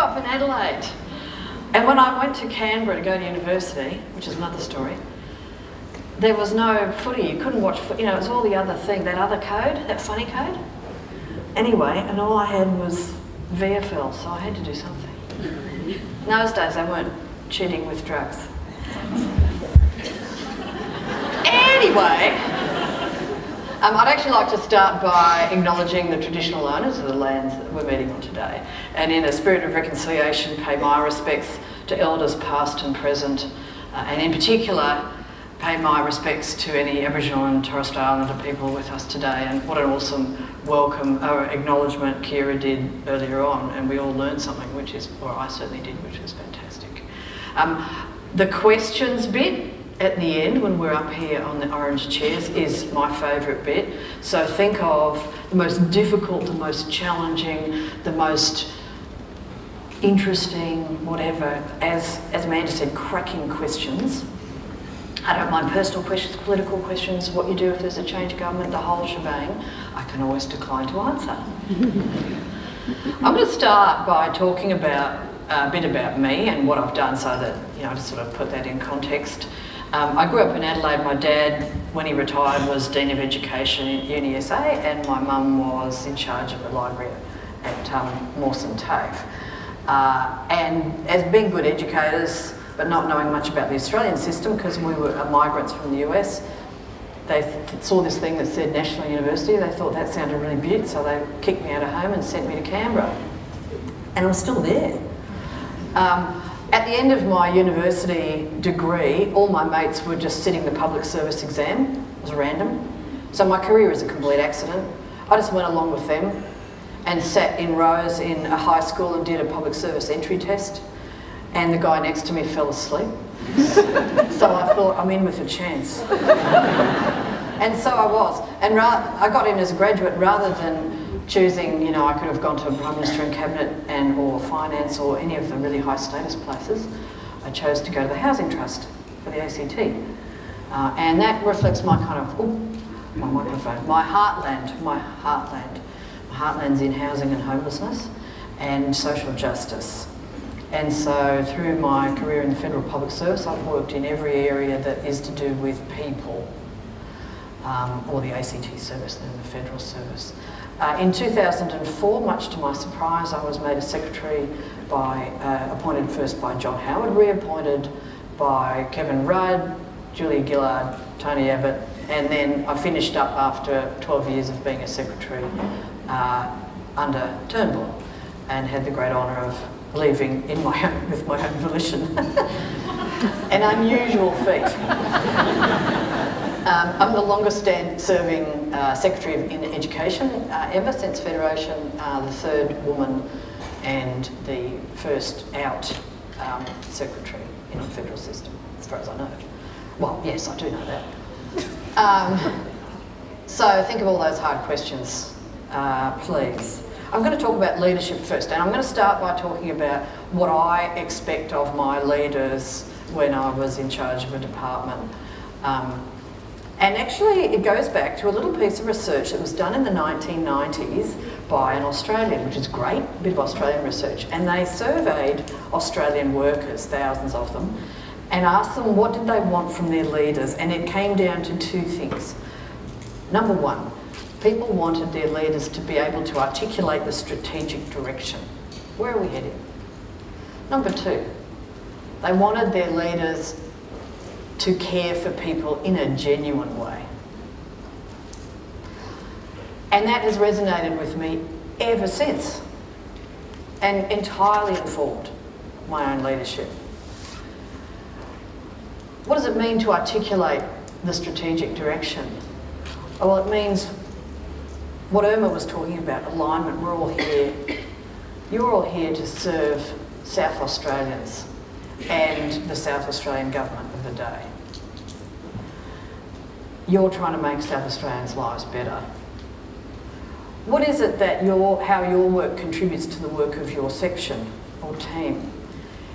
up in Adelaide. And when I went to Canberra to go to university, which is another story, there was no footy. You couldn't watch footy. You know, it was all the other thing, that other code, that funny code. Anyway, and all I had was VFL, so I had to do something. In those days, they weren't cheating with drugs. Anyway, I'd actually like to start by acknowledging the traditional owners of the lands that we're meeting on today, and in a spirit of reconciliation, pay my respects to elders past and present, and in particular, pay my respects to any Aboriginal and Torres Strait Islander people with us today. And what an awesome welcome or acknowledgement Kira did earlier on, and we all learned something, or I certainly did, which was fantastic. The questions bit at the end, when we're up here on the orange chairs, is my favourite bit. So think of the most difficult, the most challenging, the most interesting, whatever, as Amanda said, cracking questions. I don't mind personal questions, political questions, what you do if there's a change of government, the whole shebang. I can always decline to answer. I'm going to start by talking about a bit about me and what I've done, so that, you know, to sort of put that in context. I grew up in Adelaide. My dad, when he retired, was Dean of Education at UniSA, and my mum was in charge of the library at Mawson TAFE. And as being good educators, but not knowing much about the Australian system, because we were migrants from the US, they saw this thing that said National University. They thought that sounded really beaut, so they kicked me out of home and sent me to Canberra. And I'm still there. At the end of my university degree, all my mates were just sitting the public service exam. It was random. So my career is a complete accident. I just went along with them and sat in rows in a high school and did a public service entry test. And the guy next to me fell asleep. So I thought, I'm in with a chance. And so I was. And I got in as a graduate rather than choosing, you know, I could have gone to a Prime Minister and Cabinet or Finance or any of the really high status places. I chose to go to the Housing Trust for the ACT. And that reflects my kind of, my microphone, my heartland. My heartland's in housing and homelessness and social justice. And so through my career in the Federal Public Service, I've worked in every area that is to do with people, or the ACT service and the Federal Service. In 2004, much to my surprise, I was made a secretary appointed first by John Howard, reappointed by Kevin Rudd, Julia Gillard, Tony Abbott, and then I finished up after 12 years of being a secretary under Turnbull, and had the great honour of leaving with my own volition. An unusual feat. I'm the longest serving Secretary in Education ever since Federation, the third woman and the first out Secretary in the federal system, as far as I know. Well, yes, I do know that. So think of all those hard questions, please. I'm going to talk about leadership first, and I'm going to start by talking about what I expect of my leaders when I was in charge of a department. And actually, it goes back to a little piece of research that was done in the 1990s by an Australian, which is great, a bit of Australian research. And they surveyed Australian workers, thousands of them, and asked them what did they want from their leaders. And it came down to two things. Number one, people wanted their leaders to be able to articulate the strategic direction. Where are we heading? Number two, they wanted their leaders to care for people in a genuine way. And that has resonated with me ever since, and entirely informed my own leadership. What does it mean to articulate the strategic direction? Well, it means what Irma was talking about, alignment. We're all here. You're all here to serve South Australians and the South Australian government of the day. You're trying to make South Australians' lives better. What is it that how your work contributes to the work of your section or team?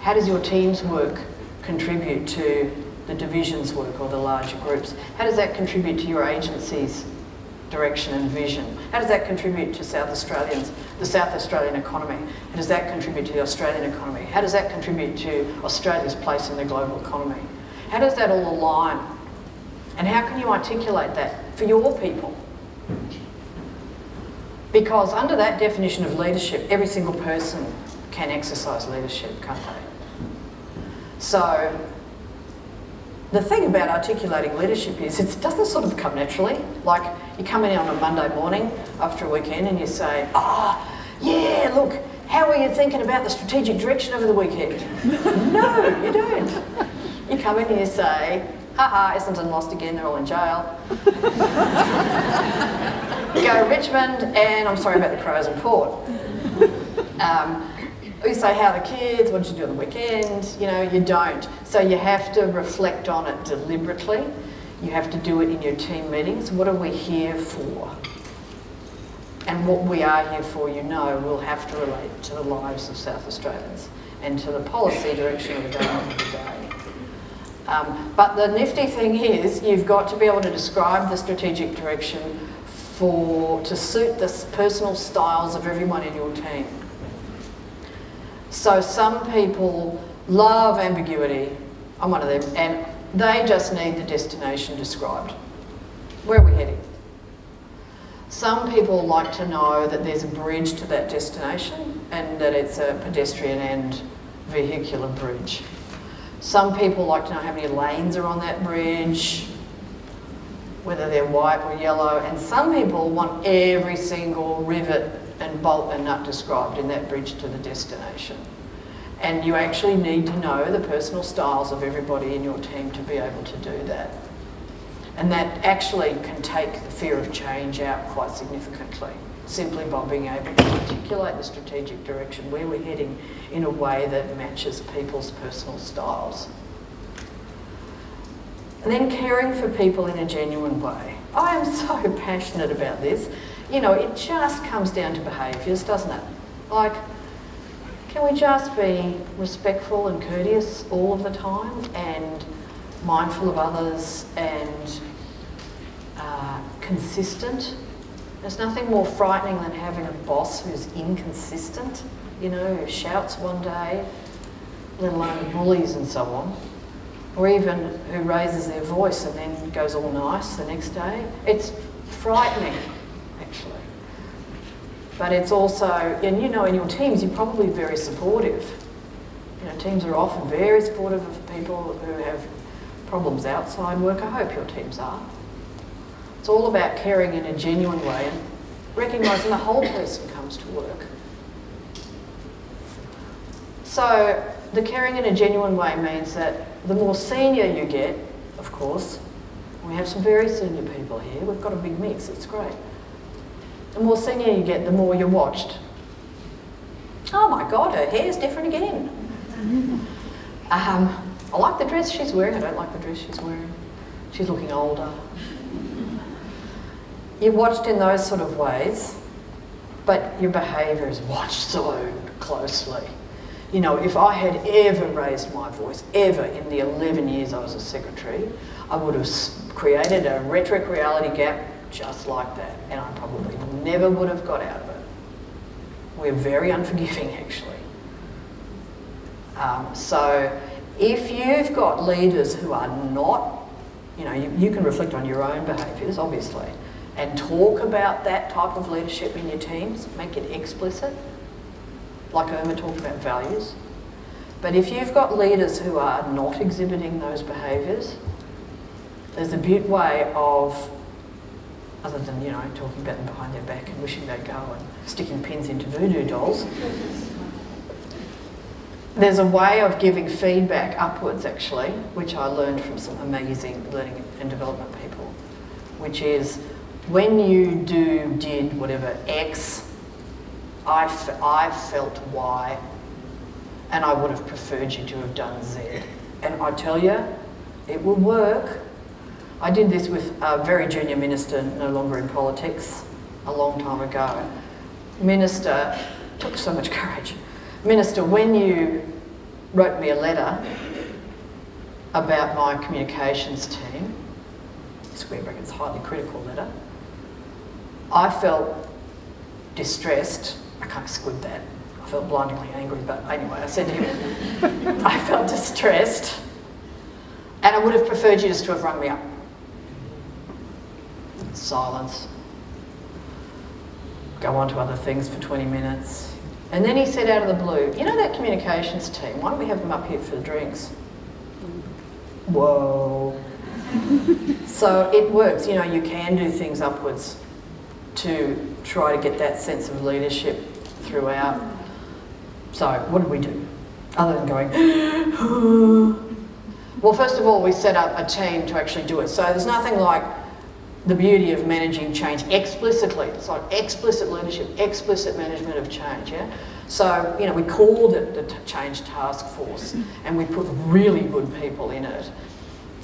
How does your team's work contribute to the division's work or the larger groups? How does that contribute to your agency's direction and vision? How does that contribute to South Australians, the South Australian economy? How does that contribute to the Australian economy? How does that contribute to Australia's place in the global economy? How does that all align? And how can you articulate that for your people? Because under that definition of leadership, every single person can exercise leadership, can't they? So the thing about articulating leadership is it doesn't sort of come naturally. Like you come in on a Monday morning after a weekend and you say, yeah, look, how are you thinking about the strategic direction over the weekend? No, you don't. You come in and you say, Essendon lost again, they're all in jail. Go to Richmond, and I'm sorry about the Crows and Port. You say, how are the kids? What did you do on the weekend? You know, you don't. So you have to reflect on it deliberately. You have to do it in your team meetings. What are we here for? And what we are here for, you know, will have to relate to the lives of South Australians and to the policy direction of the government of the day. But the nifty thing is, you've got to be able to describe the strategic direction to suit the personal styles of everyone in your team. So some people love ambiguity. I'm one of them, and they just need the destination described. Where are we heading? Some people like to know that there's a bridge to that destination and that it's a pedestrian and vehicular bridge. Some people like to know how many lanes are on that bridge, whether they're white or yellow, and some people want every single rivet and bolt and nut described in that bridge to the destination. And you actually need to know the personal styles of everybody in your team to be able to do that. And that actually can take the fear of change out quite significantly, simply by being able to articulate the strategic direction, where we're heading, in a way that matches people's personal styles. And then caring for people in a genuine way. I am so passionate about this. You know, it just comes down to behaviours, doesn't it? Like, can we just be respectful and courteous all of the time and mindful of others and consistent? There's nothing more frightening than having a boss who's inconsistent, you know, who shouts one day, let alone bullies and so on, or even who raises their voice and then goes all nice the next day. It's frightening, actually. But it's also, and you know, in your teams, you're probably very supportive. You know, teams are often very supportive of people who have problems outside work. I hope your teams are. It's all about caring in a genuine way and recognising the whole person comes to work. So the caring in a genuine way means that the more senior you get, of course, we have some very senior people here, we've got a big mix, it's great. The more senior you get, the more you're watched. Oh my God, her hair's different again. I like the dress she's wearing, I don't like the dress she's wearing. She's looking older. You're watched in those sort of ways, but your behaviour is watched so closely. You know, if I had ever raised my voice, ever in the 11 years I was a secretary, I would have created a rhetoric reality gap just like that, and I probably never would have got out of it. We're very unforgiving, actually. So if you've got leaders who are not, you know, you can reflect on your own behaviours, obviously, and talk about that type of leadership in your teams, make it explicit, like Irma talked about values. But if you've got leaders who are not exhibiting those behaviours, there's a beaut way of, other than, you know, talking about them behind their back and wishing they'd go and sticking pins into voodoo dolls, there's a way of giving feedback upwards, actually, which I learned from some amazing learning and development people, which is, when you did whatever X, I felt Y, and I would have preferred you to have done Z. And I tell you, it will work. I did this with a very junior minister, no longer in politics, a long time ago. Minister, took so much courage. Minister, when you wrote me a letter about my communications team, square brackets, highly critical letter, I felt distressed. I kind of squibbed that. I felt blindingly angry, but anyway, I said to him, I felt distressed, and I would have preferred you just to have rung me up. Silence. Go on to other things for 20 minutes. And then he said out of the blue, you know that communications team, why don't we have them up here for the drinks? Whoa. So it works, you know, you can do things upwards to try to get that sense of leadership throughout. So what did we do? Other than going, well, first of all, we set up a team to actually do it. So there's nothing like the beauty of managing change explicitly. It's like explicit leadership, explicit management of change, yeah? So, you know, we called it the Change Task Force, and we put really good people in it.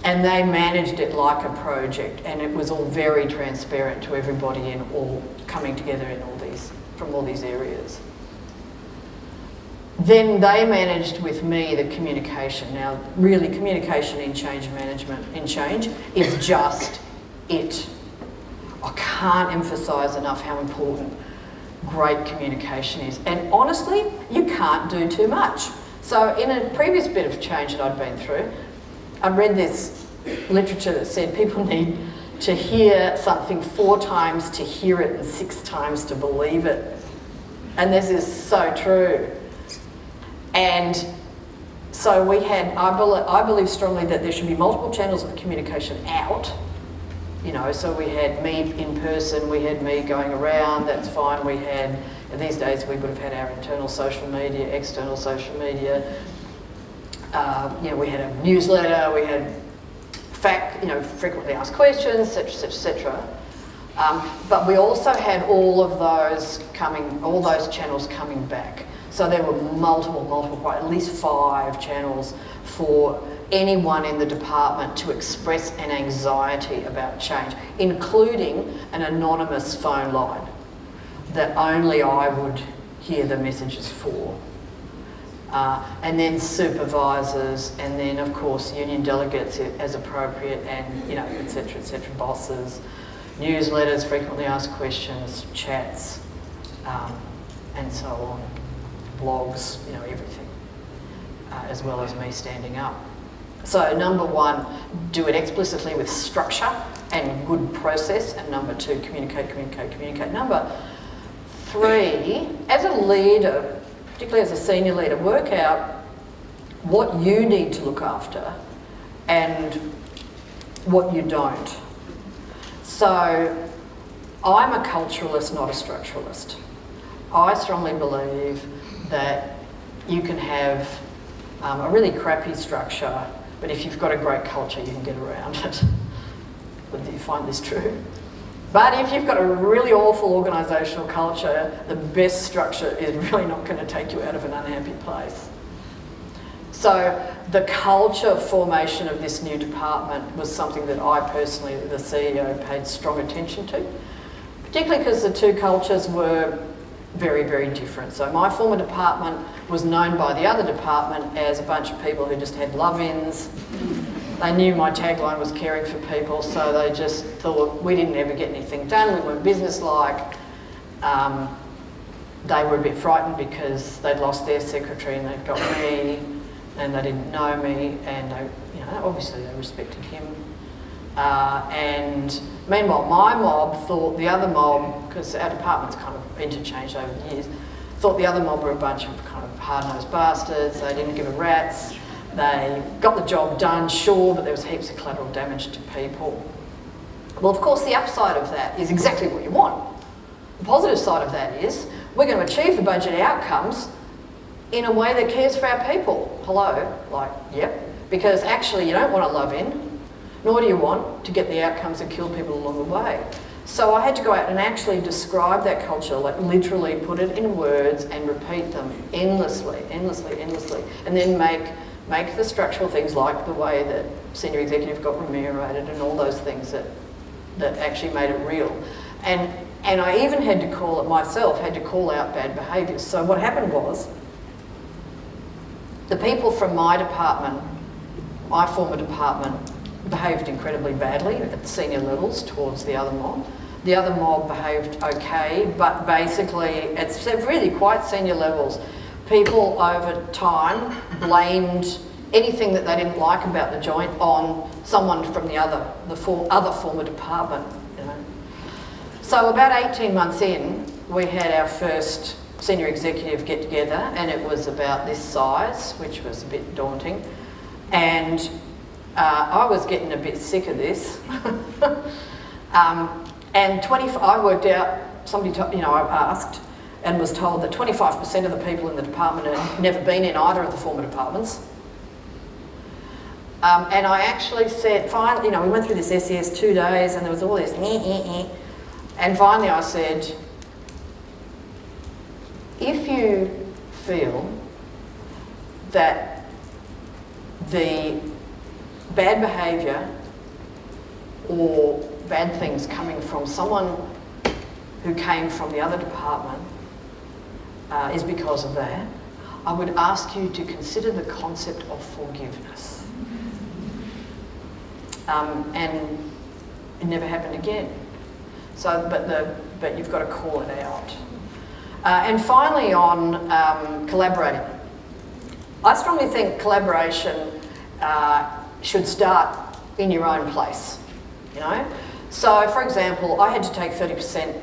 And they managed it like a project, and it was all very transparent to everybody in all coming together in all these, from all these areas. Then they managed with me the communication. Now, really, communication in change management, in change, is just it. I can't emphasise enough how important great communication is. And honestly, you can't do too much. So in a previous bit of change that I'd been through, I read this literature that said people need to hear something 4 times to hear it and 6 times to believe it. And this is so true. And so we had, I believe strongly that there should be multiple channels of communication out. You know, so we had me in person, we had me going around, that's fine. We had, these days we would have had our internal social media, external social media. You know, we had a newsletter, we had frequently asked questions, etc., etc. But we also had all those channels coming back. So there were multiple, at least 5 channels for anyone in the department to express an anxiety about change, including an anonymous phone line that only I would hear the messages for. And then supervisors, and then of course union delegates as appropriate, and you know, etc., bosses, newsletters, frequently asked questions, chats, and so on, blogs, you know, everything, as well as me standing up. So number 1, do it explicitly with structure and good process, and number 2, communicate. Number 3, as a leader, particularly as a senior leader, work out what you need to look after and what you don't. So I'm a culturalist, not a structuralist. I strongly believe that you can have a really crappy structure, but if you've got a great culture, you can get around it. Do you find this true? But if you've got a really awful organisational culture, the best structure is really not going to take you out of an unhappy place. So the culture formation of this new department was something that I personally, the CEO, paid strong attention to, particularly because the 2 cultures were very, very different. So my former department was known by the other department as a bunch of people who just had love-ins. They knew my tagline was caring for people, so they just thought we didn't ever get anything done, we weren't businesslike. They were a bit frightened because they'd lost their secretary and they'd got me, and they didn't know me, and they, you know, obviously they respected him. And meanwhile, my mob thought the other mob, because our departments kind of interchanged over the years, thought the other mob were a bunch of kind of hard-nosed bastards. They didn't give a rat's. They got the job done, sure, but there was heaps of collateral damage to people. Well, of course, the upside of that is exactly what you want. The positive side of that is we're going to achieve the budget outcomes in a way that cares for our people. Hello? Like, yep. Because actually you don't want to love in, nor do you want to get the outcomes that kill people along the way. So I had to go out and actually describe that culture, like literally put it in words and repeat them endlessly, and then make the structural things like the way that senior executive got remunerated and all those things that actually made it real. And I even had to call out bad behaviours. So what happened was, the people from my department, my former department, behaved incredibly badly at senior levels towards the other mob. The other mob behaved okay, but basically it's really quite senior levels. People over time blamed anything that they didn't like about the joint on someone from the other former department. You know. So about 18 months in, we had our first senior executive get together, and it was about this size, which was a bit daunting. And I was getting a bit sick of this. I worked out, I asked and was told that 25% of the people in the department had never been in either of the former departments. And I actually said, fine, we went through this SES 2 days and there was all this and finally I said, if you feel that the bad behaviour or bad things coming from someone who came from the other department is because of that, I would ask you to consider the concept of forgiveness. And it never happened again. So, but you've got to call it out. And finally on collaborating. I strongly think collaboration should start in your own place, So, for example, I had to take 30%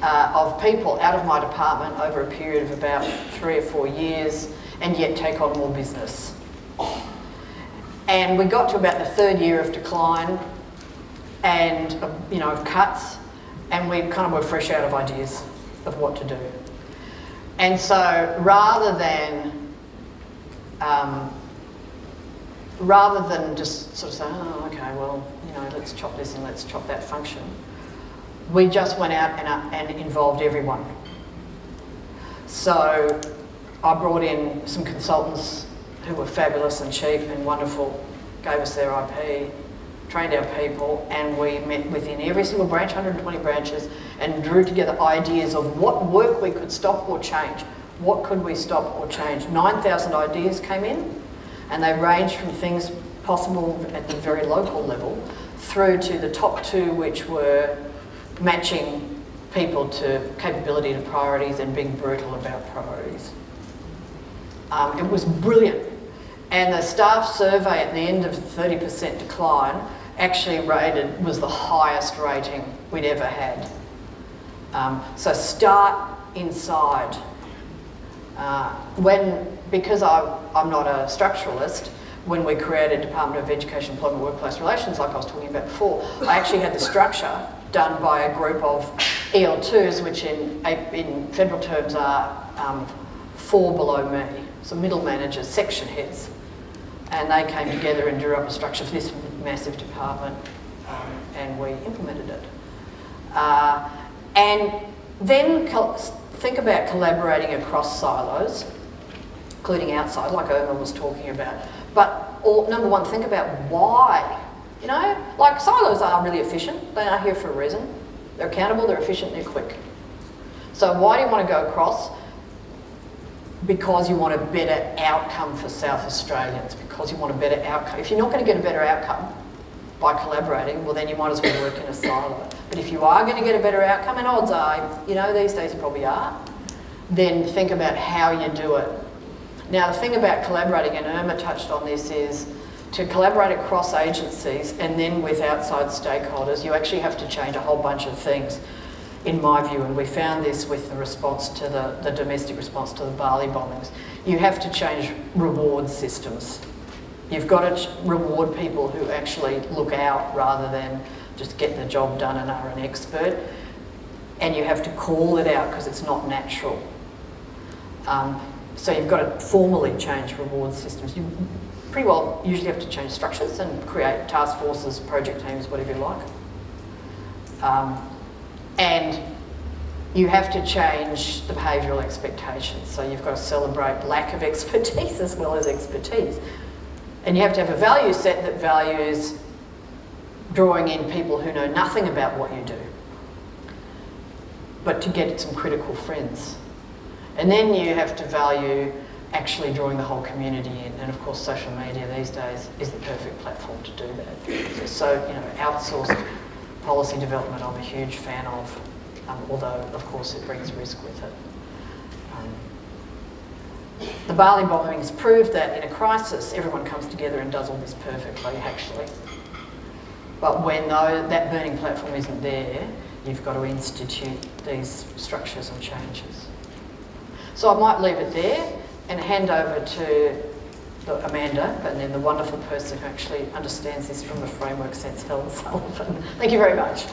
of people out of my department over a period of about 3 or 4 years and yet take on more business. And we got to about the 3rd year of decline and, of cuts, and we kind of were fresh out of ideas of what to do. And so rather than just sort of say, oh, okay, well, let's chop this and let's chop that function, we just went out and involved everyone. So I brought in some consultants who were fabulous and cheap and wonderful, gave us their IP, trained our people, and we met within every single branch, 120 branches, and drew together ideas of what work we could stop or change. What could we stop or change? 9,000 ideas came in, and they ranged from things possible at the very local level through to the top 2, which were matching people to capability to priorities and being brutal about priorities. It was brilliant. And the staff survey at the end of 30% decline actually was the highest rating we'd ever had. So start inside. Because I'm not a structuralist, when we created Department of Education, Employment, Workplace Relations, like I was talking about before, I actually had the structure done by a group of EL2s, which in federal terms are 4 below me, so middle managers, section heads. And they came together and drew up a structure for this massive department, and we implemented it. And then think about collaborating across silos, including outside, like Irma was talking about. But number one, think about why. Like silos are really efficient. They are here for a reason. They're accountable, they're efficient, they're quick. So why do you want to go across? Because you want a better outcome for South Australians, because you want a better outcome. If you're not going to get a better outcome by collaborating, well then you might as well work in a silo. But if you are going to get a better outcome, and odds are, these days you probably are, then think about how you do it. Now the thing about collaborating, and Irma touched on this, is to collaborate across agencies and then with outside stakeholders, you actually have to change a whole bunch of things, in my view, and we found this with the response to the domestic response to the Bali bombings. You have to change reward systems. You've got to reward people who actually look out rather than just get the job done and are an expert. And you have to call it out because it's not natural. So you've got to formally change reward systems. You pretty well usually have to change structures and create task forces, project teams, whatever you like. And you have to change the behavioural expectations. So you've got to celebrate lack of expertise as well as expertise. And you have to have a value set that values drawing in people who know nothing about what you do, but to get some critical friends. And then you have to value actually drawing the whole community in. And of course, social media these days is the perfect platform to do that. So, outsourced policy development I'm a huge fan of, although of course it brings risk with it. The Bali bombings proved that in a crisis everyone comes together and does all this perfectly actually. But when that burning platform isn't there, you've got to institute these structures and changes. So I might leave it there and hand over to Amanda, and then the wonderful person who actually understands this from a framework sense, Helen Sullivan. Thank you very much.